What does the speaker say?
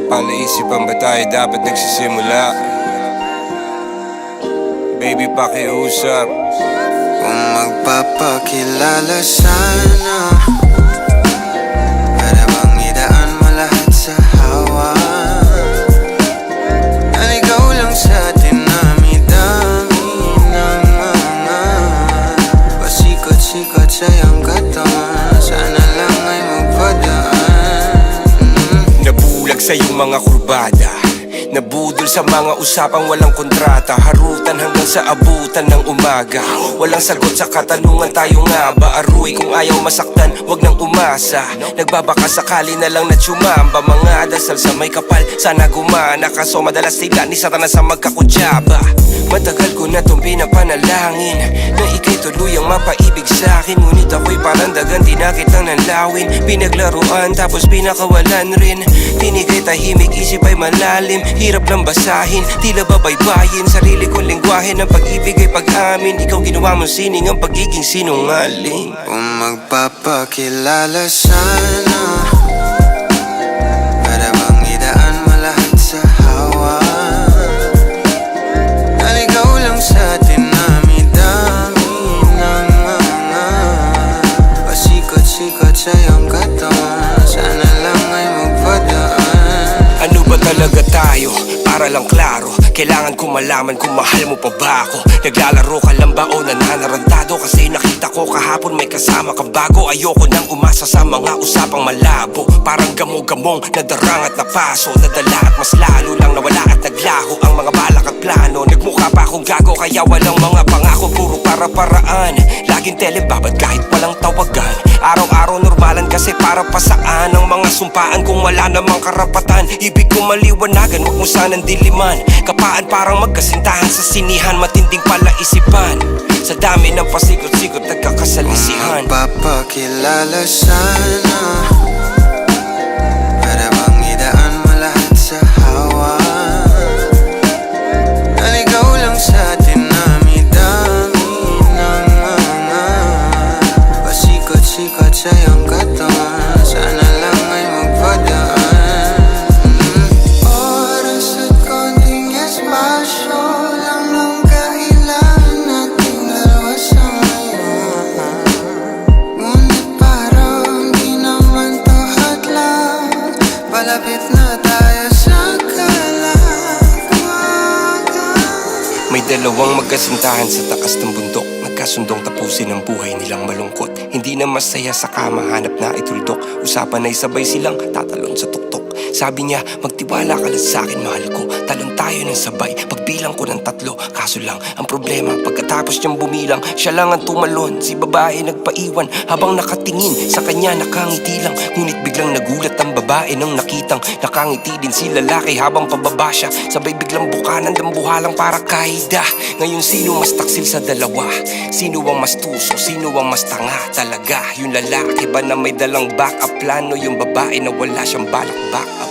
Palaisipan ba tayo dapat nagsisimula? Baby, pakiusap. Kung magpapakilala sana, para bang idaan mo lahat sa hawa. Naligaw lang sa dinami-dami ng mga pasikot-sikot sa iyong katawan. Sana lang ay magpadaan. Nabulag sa iyong mga kurbada, nabudol sa mga usapang walang kontrata. Harutan hanggang sa abutan ng umaga. Walang sagot sa katanungan, tayo nga ba aruy? Kung ayaw masaktan, wag nang umasa. Nagbabaka sakali na lang na tsumamba. Mga dasal sa may kapal, sana gumana. Kaso madalas sila ni Satanas sa magkakutsaba. Matagal ko na tong pinapanalangin na ika'y tuluyang mapaibig sa'kin. Ngunit ako'y parang dagan, di na kitang nanlawin. Pinaglaruan tapos pinakawalan rin. Tinigay tahimik, isip ay malalim. Hirap lang basahin, tila babaybayin. Sarili kong lingwahe ng pag-ibig ay pag-amin. Ikaw ginawa mong sining ang pagiging sinungaling. Kung magpapakilala sana, para bang idaan mo lahat sa hawa. Naligaw lang sa dinami-dami ng mga pasikot-sikot sa iyong katawan. Sana lang ay magpadaan. Ano ba talaga tayo? Para lang klaro, kailangan ko malaman kung mahal mo pa ba ako. Naglalaro ka lang ba o nananarantado? Kasi nakita ko kahapon may kasama kang bago. Ayoko nang umasa sa mga usapang malabo. Parang gamo-gamong nadarang at napaso. Nadala at mas lalo lang nawala at naglaho ang mga balak at plano. Nagmukha pa akong gago kaya walang mga pangako. Puro para-paraan, laging telebabad kahit walang tawagan. Araw-araw normalan kasi para pa saan ang mga sumpaan kung wala namang karapatan. Ibig ko maliwanagan, wag mo sanang diliman. Kapaan parang magkasintahan sa sinihan. Matinding palaisipan, sa dami ng pasikot-sikot nagkakasalisihan. Magpapakilala sana, para bang idaan mo lahat sa hawa. Naligaw lang sa dinami-dami ng mga pasikot-sikot sa iyong katawan. Sana lang ay magpadaan. Oras at konting espasyo lang nung kailangan nating dalawa sa ngayon. Ngunit parang di naman to hadlang. Palapit na tayo sa kalawakan. May dalawang magkasintahan sa taas ng bundok. Nagkasundong tapusin ang buhay nilang malungkot. Hindi na masaya sa kama, hanap na ituldok. Usapan ay sabay silang tatalon sa tuktok. Sabi niya, magtiwala ka lang sa'kin, mahal ko. Talon tayo ng sabay, pagbilang ko ng 3. Kaso lang, ang problema, pagkatapos niyang bumilang, siya lang ang tumalon. Si babae nagpaiwan, habang nakatingin sa kanya nakangiti lang. Ngunit biglang nagulat ang babae nang nakitang nakangiti din si lalaki habang pababa siya. Sabay biglang bukanan ng buhalang para kaida. Ngayon sino mas taksil sa dalawa? Sino ang mas tuso? Sino ang mas tanga talaga? Yung lalaki ba na may dalang backup plano? Yung babae na wala siyang balak back up?